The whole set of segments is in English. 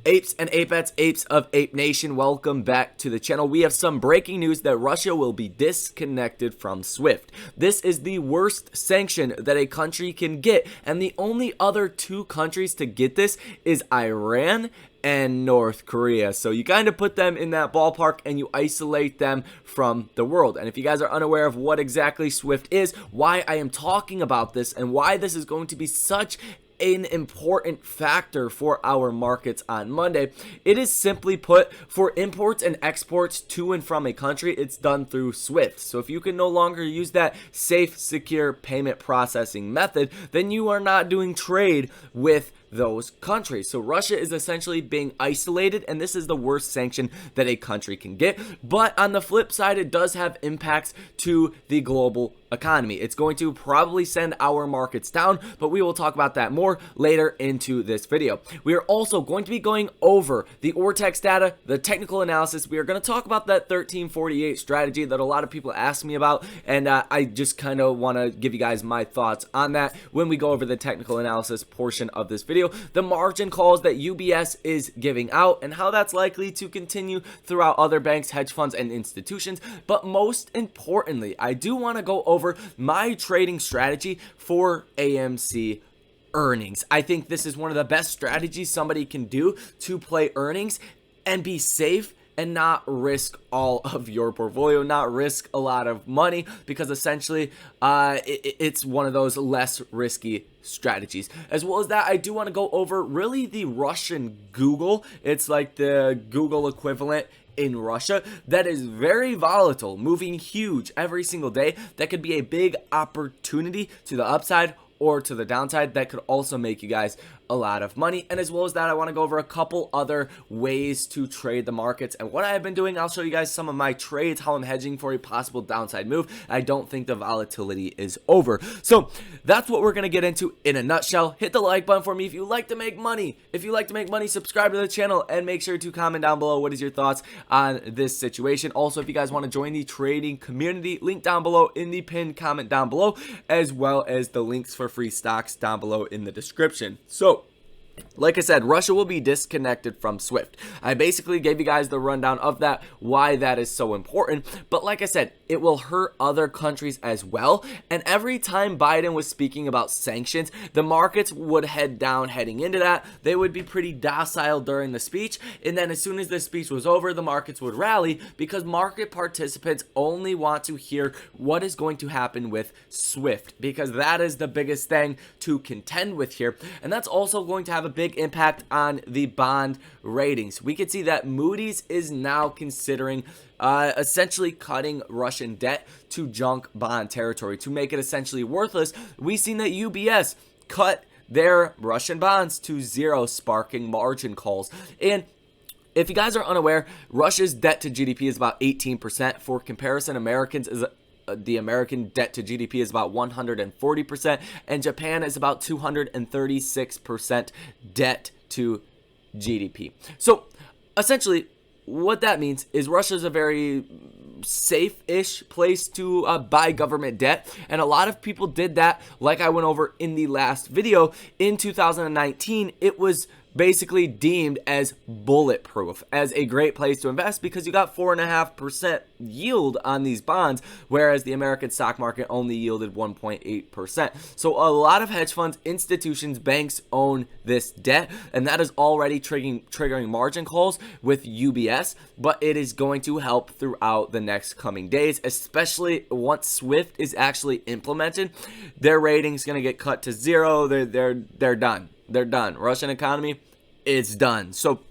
Apes and apettes, apes of Ape Nation, welcome back to the channel. We have some breaking news that Russia will be disconnected from SWIFT. This is the worst sanction that a country can get, and the only other two countries to get this is Iran and North Korea. So you kind of put them in that ballpark and you isolate them from the world. And if you guys are unaware of what exactly SWIFT is, why I am talking about this, and why this is going to be such an important factor for our markets on Monday, it is simply put, for imports and exports to and from a country, it's done through SWIFT. So if you can no longer use that safe, secure payment processing method, then you are not doing trade with those countries. So Russia is essentially being isolated, and this is the worst sanction that a country can get. But on the flip side, it does have impacts to the global economy. It's going to probably send our markets down, but we will talk about that more later into this video. We are also going to be going over the Ortex data, the technical analysis. We are going to talk about that 1348 strategy that a lot of people ask me about, and I just kind of want to give you guys my thoughts on that when we go over the technical analysis portion of this video. The margin calls that UBS is giving out and how that's likely to continue throughout other banks, hedge funds, and institutions. But most importantly, I do want to go over my trading strategy for AMC earnings. I think this is one of the best strategies somebody can do to play earnings and be safe and not risk all of your portfolio, not risk a lot of money, because essentially it's one of those less risky strategies. As well as that, I do want to go over really the Russian Google. It's like the Google equivalent in Russia that is very volatile, moving huge every single day. That could be a big opportunity to the upside or to the downside that could also make you guys a lot of money. And as well as that, I want to go over a couple other ways to trade the markets and what I have been doing. I'll show you guys some of my trades, how I'm hedging for a possible downside move. I don't think the volatility is over. So that's what we're going to get into in a nutshell. Hit the like button for me if you like to make money. If you like to make money, subscribe to the channel and make sure to comment down below what is your thoughts on this situation. Also, if you guys want to join the trading community, link down below in the pinned comment down below, as well as the links for free stocks down below in the description. So like I said, Russia will be disconnected from SWIFT. I basically gave you guys the rundown of that, why that is so important. But like I said, it will hurt other countries as well. And every time Biden was speaking about sanctions, the markets would head down heading into that. They would be pretty docile during the speech. And then as soon as the speech was over, the markets would rally, because market participants only want to hear what is going to happen with SWIFT, because that is the biggest thing to contend with here. And that's also going to have a big impact on the bond ratings. We can see that Moody's is now considering essentially cutting Russian debt to junk bond territory to make it essentially worthless. We've seen that UBS cut their Russian bonds to zero, sparking margin calls. And if you guys are unaware, Russia's debt to GDP is about 18%. For comparison, the American debt to GDP is about 140%, and Japan is about 236% debt to GDP. So essentially, what that means is Russia is a very safe-ish place to buy government debt, and a lot of people did that. Like I went over in the last video, in 2019, it was basically deemed as bulletproof, as a great place to invest, because you got 4.5% yield on these bonds, whereas the American stock market only yielded 1.8%. So a lot of hedge funds, institutions, banks own this debt, and that is already triggering margin calls with UBS, but it is going to help throughout the next coming days, especially once SWIFT is actually implemented. Their rating's going to get cut to zero. They're done. They're done. Russian economy is done. So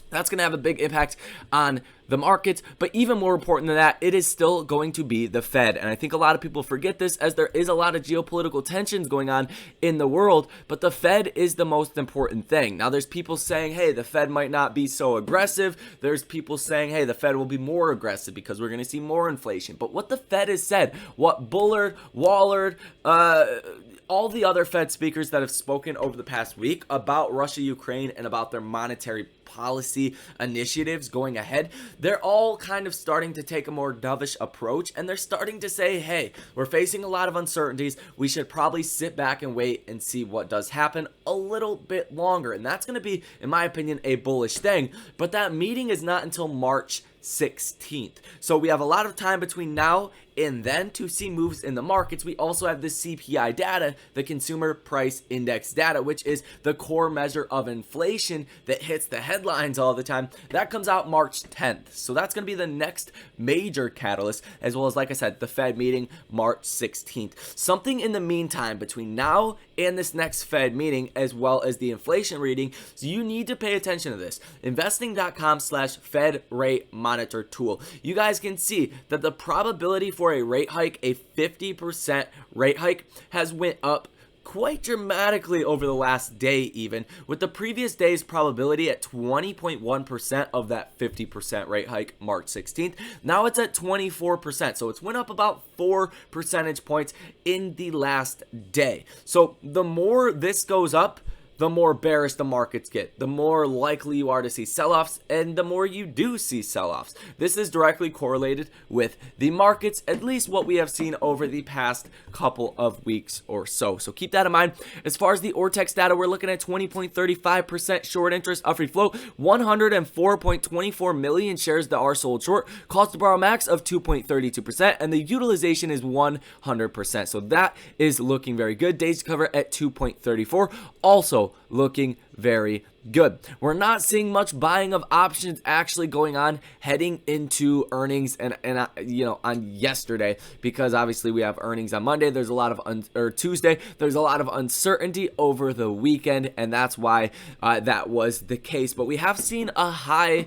that's going to have a big impact on the markets. But even more important than that, it is still going to be the Fed. And I think a lot of people forget this, as there is a lot of geopolitical tensions going on in the world, but the Fed is the most important thing. Now, there's people saying, hey, the Fed might not be so aggressive. There's people saying, hey, the Fed will be more aggressive because we're going to see more inflation. But what the Fed has said, what Bullard, Wallard, all the other Fed speakers that have spoken over the past week about Russia, Ukraine, and about their monetary policy initiatives going ahead, they're all kind of starting to take a more dovish approach, and they're starting to say, hey, we're facing a lot of uncertainties. We should probably sit back and wait and see what does happen a little bit longer. And that's going to be, in my opinion, a bullish thing. But that meeting is not until March 16th. So we have a lot of time between now and then to see moves in the markets. We also have the CPI data, the Consumer Price Index data, which is the core measure of inflation that hits the headlines all the time. That comes out March 10th. So that's going to be the next major catalyst, as well as, like I said, the Fed meeting March 16th. Something in the meantime between now and this next Fed meeting, as well as the inflation reading. So you need to pay attention to this. Investing.com/Fed rate monitor tool. You guys can see that the probability for a rate hike, a 50% rate hike, has went up quite dramatically over the last day, even with the previous day's probability at 20.1% of that 50% rate hike March 16th. Now it's at 24%, so it's went up about 4 percentage points in the last day. So the more this goes up, the more bearish the markets get, the more likely you are to see sell-offs, and the more you do see sell-offs. This is directly correlated with the markets, at least what we have seen over the past couple of weeks or so. So keep that in mind. As far as the Ortex data, we're looking at 20.35% short interest of free float, 104.24 million shares that are sold short, cost to borrow max of 2.32%, and the utilization is 100%. So that is looking very good. Days to cover at 2.34. Also looking very good. We're not seeing much buying of options actually going on heading into earnings and on yesterday, because obviously we have earnings on Monday. There's a lot of Tuesday. There's a lot of uncertainty over the weekend, and that's why that was the case. But we have seen a high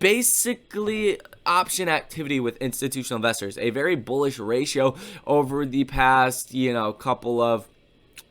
basically option activity with institutional investors, a very bullish ratio over the past couple of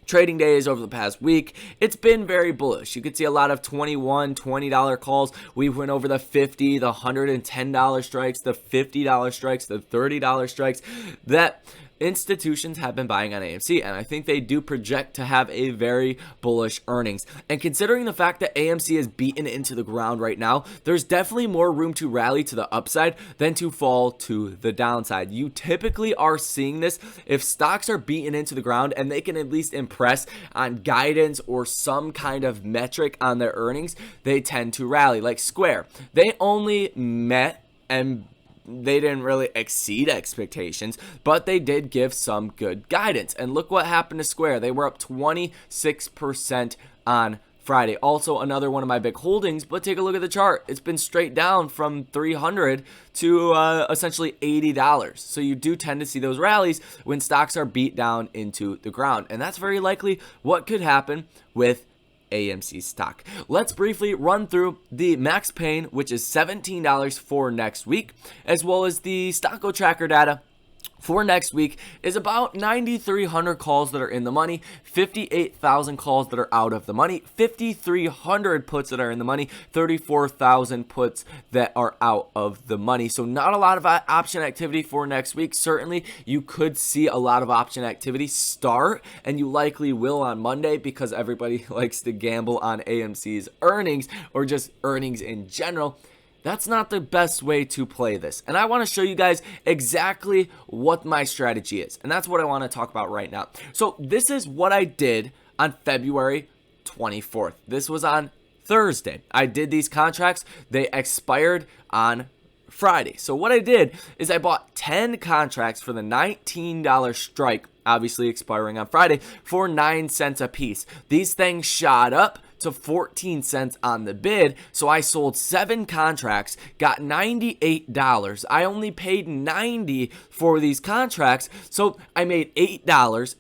trading days over the past week. It's been very bullish. You could see a lot of $21, $20 calls. We went over the $50, the $110 strikes, the $50 strikes, the $30 strikes. That institutions have been buying on AMC, and I think they do project to have a very bullish earnings. And considering the fact that AMC is beaten into the ground right now, there's definitely more room to rally to the upside than to fall to the downside. You typically are seeing this if stocks are beaten into the ground and they can at least impress on guidance or some kind of metric on their earnings, they tend to rally. Like Square, they only met and they didn't really exceed expectations, but they did give some good guidance. And look what happened to Square. They were up 26% on Friday. Also another one of my big holdings, but take a look at the chart. It's been straight down from $300 to essentially $80. So you do tend to see those rallies when stocks are beat down into the ground. And that's very likely what could happen with AMC stock. Let's briefly run through the Max Pain, which is $17 for next week, as well as the Stocko Tracker data for next week is about 9,300 calls that are in the money, 58,000 calls that are out of the money, 5,300 puts that are in the money, 34,000 puts that are out of the money. So not a lot of option activity for next week. Certainly you could see a lot of option activity start, and you likely will on Monday, because everybody likes to gamble on AMC's earnings or just earnings in general. That's not the best way to play this. And I want to show you guys exactly what my strategy is. And that's what I want to talk about right now. So this is what I did on February 24th. This was on Thursday. I did these contracts. They expired on Friday. So what I did is I bought 10 contracts for the $19 strike, obviously expiring on Friday, for 9 cents a piece. These things shot up to 14 cents on the bid, so I sold 7 contracts, got $98. I only paid $90 for these contracts, so I made $8,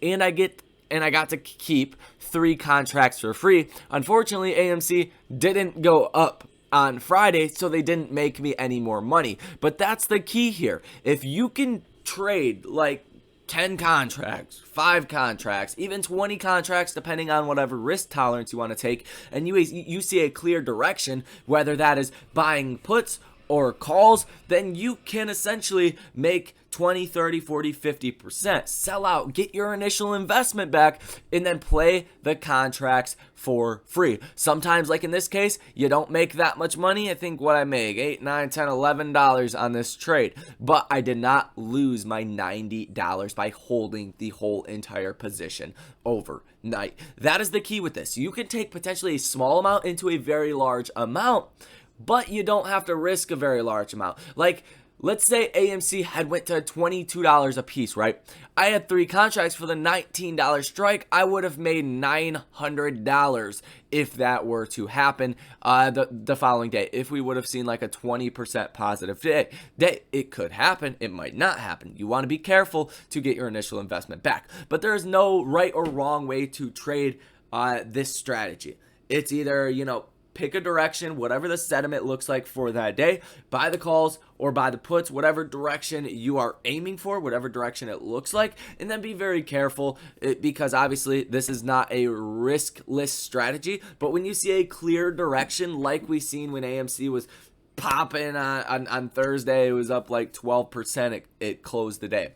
and I got to keep 3 contracts for free. Unfortunately, AMC didn't go up on Friday, so they didn't make me any more money. But that's the key here. If you can trade like 10 contracts, 5 contracts, even 20 contracts, depending on whatever risk tolerance you want to take, and you see a clear direction, whether that is buying puts or calls, then you can essentially make 20, 30, 40, 50%. Sell out, get your initial investment back, and then play the contracts for free. Sometimes, like in this case, you don't make that much money. I think what I make, $8, $9, $10, $11 on this trade. But I did not lose my $90 by holding the whole entire position overnight. That is the key with this. You can take potentially a small amount into a very large amount, but you don't have to risk a very large amount. Like, let's say AMC had went to $22 a piece, right? I had 3 contracts for the $19 strike. I would have made $900 if that were to happen the following day. If we would have seen like a 20% positive day, it could happen. It might not happen. You want to be careful to get your initial investment back. But there is no right or wrong way to trade this strategy. It's either, pick a direction, whatever the sentiment looks like for that day, buy the calls or buy the puts, whatever direction you are aiming for, whatever direction it looks like, and then be very careful because obviously this is not a riskless strategy, but when you see a clear direction like we seen when AMC was popping on Thursday, it was up like 12%, it closed the day.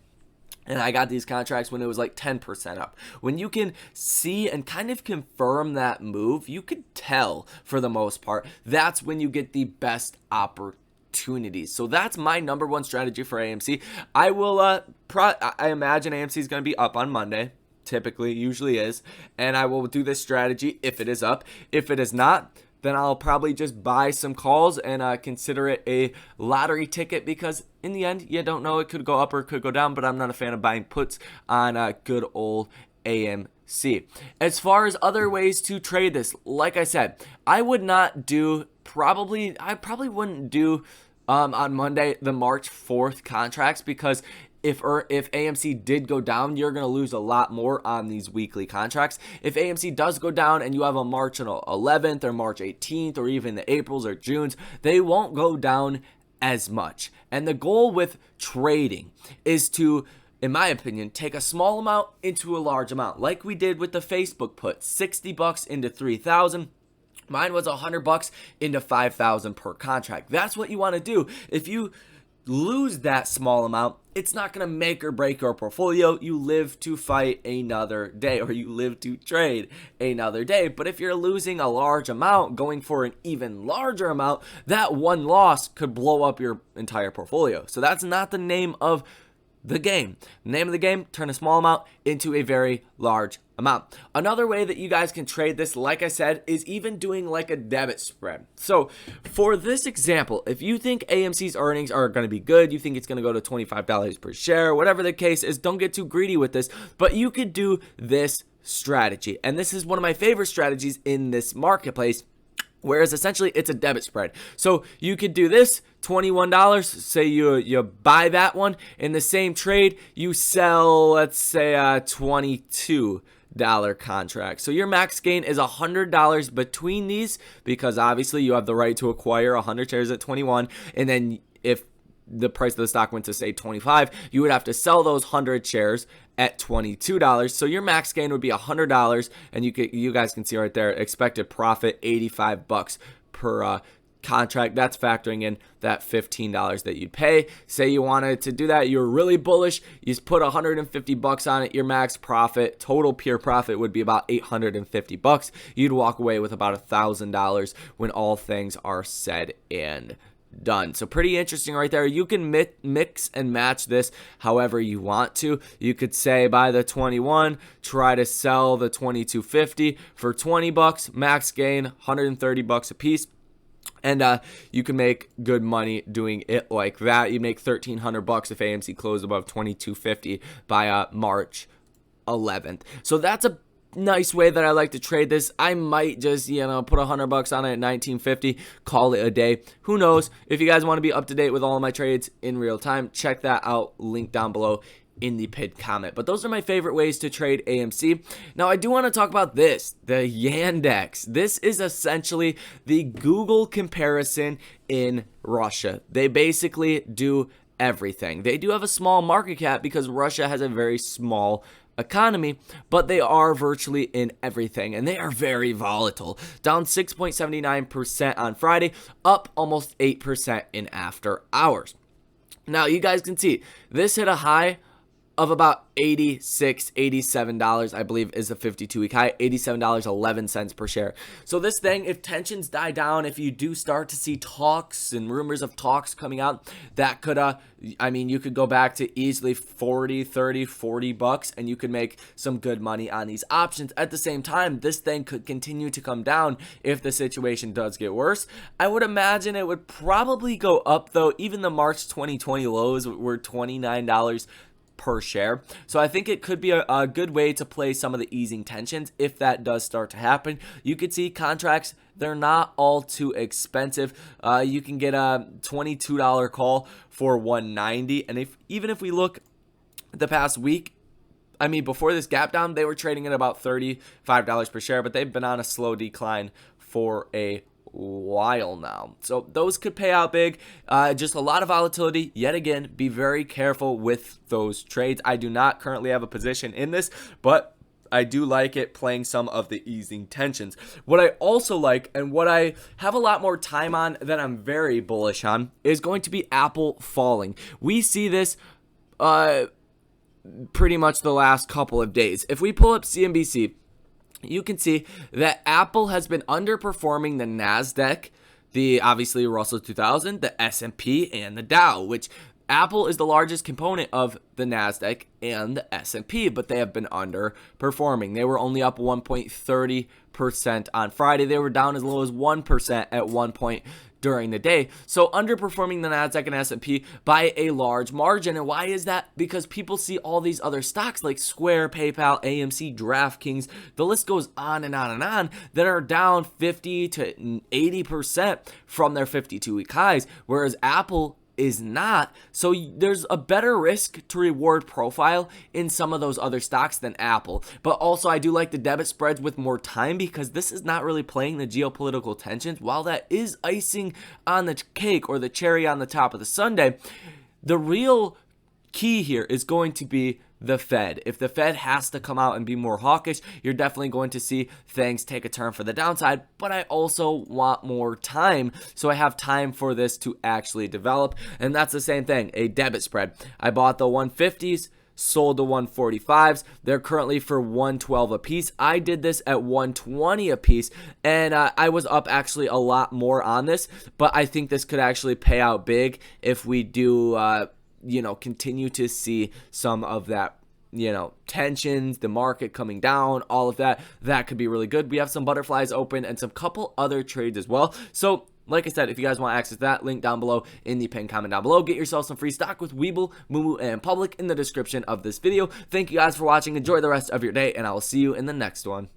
And I got these contracts when it was like 10% up. When you can see and kind of confirm that move, you could tell for the most part, that's when you get the best opportunities. So that's my number one strategy for AMC. I will, I imagine AMC is going to be up on Monday. Typically, usually is. And I will do this strategy if it is up. If it is not, then I'll probably just buy some calls and consider it a lottery ticket because in the end, you don't know. It could go up or it could go down, but I'm not a fan of buying puts on good old AMC. As far as other ways to trade this, like I said, I probably wouldn't do on Monday the March 4th contracts because if AMC did go down, you're going to lose a lot more on these weekly contracts. If AMC does go down and you have a March 11th or March 18th or even the Aprils or Junes, they won't go down as much. And the goal with trading is to, in my opinion, take a small amount into a large amount, like we did with the Facebook put, $60 into 3,000. Mine was $100 into 5,000 per contract. That's what you want to do. If you lose that small amount, it's not going to make or break your portfolio. You live to fight another day, or you live to trade another day. But if you're losing a large amount, going for an even larger amount, that one loss could blow up your entire portfolio. So that's not the name of the game. The name of the game, turn a small amount into a very large amount. Another way that you guys can trade this, like I said, is even doing like a debit spread. So for this example, if you think AMC's earnings are going to be good, you think it's going to go to $25 per share, whatever the case is, don't get too greedy with this, but you could do this strategy. And this is one of my favorite strategies in this marketplace, whereas essentially it's a debit spread. So you could do this, $21, say you buy that one, in the same trade, you sell, let's say, a $22 contract. So your max gain is $100 between these, because obviously you have the right to acquire 100 shares at 21, and then if the price of the stock went to say 25, you would have to sell those 100 shares at $22. So your max gain would be $100, and you guys can see right there, expected profit $85 per contract. That's factoring in that $15 that you'd pay. Say you wanted to do that, you're really bullish, you just put $150 on it, your max profit, total pure profit would be about $850. You'd walk away with about $1,000 when all things are said and done. So pretty interesting right there. You can mix and match this however you want to. You could say buy the 21, try to sell the 22.50 for $20, max gain $130 a piece. And you can make good money doing it like that. You make $1,300 if AMC closed above $22.50 by March 11th. So that's a nice way that I like to trade this. I might just, put $100 on it at $19.50, call it a day. Who knows? If you guys want to be up to date with all of my trades in real time, check that out. Link down below in the pinned comment. But those are my favorite ways to trade AMC. Now I do want to talk about this, the Yandex. This is essentially the Google comparison in Russia. They basically do everything. They do have a small market cap because Russia has a very small economy, but they are virtually in everything, and they are very volatile. Down 6.79% on Friday, up almost 8% in after hours. Now, you guys can see this hit a high of about $86, $87, I believe is the 52-week high, $87.11 per share. So this thing, if tensions die down, if you do start to see talks and rumors of talks coming out, that could, I mean, you could go back to easily 40, 30, 40 bucks, and you could make some good money on these options. At the same time, this thing could continue to come down if the situation does get worse. I would imagine it would probably go up, though. Even the March 2020 lows were $29 per share. So I think it could be a good way to play some of the easing tensions if that does start to happen. You could see contracts, they're not all too expensive. You can get a $22 call for $190, and even if we look the past week, I mean, before this gap down, they were trading at about $35 per share, but they've been on a slow decline for a while now. So those could pay out big. Just a lot of volatility. Yet again, be very careful with those trades. I do not currently have a position in this, but I do like it playing some of the easing tensions. What I also like, and what I have a lot more time on that I'm very bullish on, is going to be Apple falling. We see this pretty much the last couple of days. If we pull up CNBC, you can see that Apple has been underperforming the NASDAQ, the obviously Russell 2000, the S&P, and the Dow, which Apple is the largest component of the NASDAQ and the S&P, but they have been underperforming. They were only up 1.30% on Friday. They were down as low as 1% at one point during the day. So underperforming the NASDAQ and S&P by a large margin. And why is that? Because people see all these other stocks like Square, PayPal, AMC, DraftKings, the list goes on and on and on, that are down 50 to 80% from their 52-week highs, whereas Apple is not. So there's a better risk to reward profile in some of those other stocks than Apple. But also I do like the debit spreads with more time, because this is not really playing the geopolitical tensions. While that is icing on the cake or the cherry on the top of the sundae, the real key here is going to be the Fed. If the Fed has to come out and be more hawkish, you're definitely going to see things take a turn for the downside. But I also want more time, so I have time for this to actually develop. And that's the same thing, a debit spread. I bought the 150s, sold the 145s. They're currently for 112 a piece. I did this at 120 a piece, and I was up actually a lot more on this, but I think this could actually pay out big if we do continue to see some of that, tensions, the market coming down, all of that. That could be really good. We have some butterflies open and some couple other trades as well. So like I said, if you guys want access to that, link down below in the pinned comment down below. Get yourself some free stock with Webull, Moomoo, and Public in the description of this video. Thank you guys for watching. Enjoy the rest of your day, and I will see you in the next one.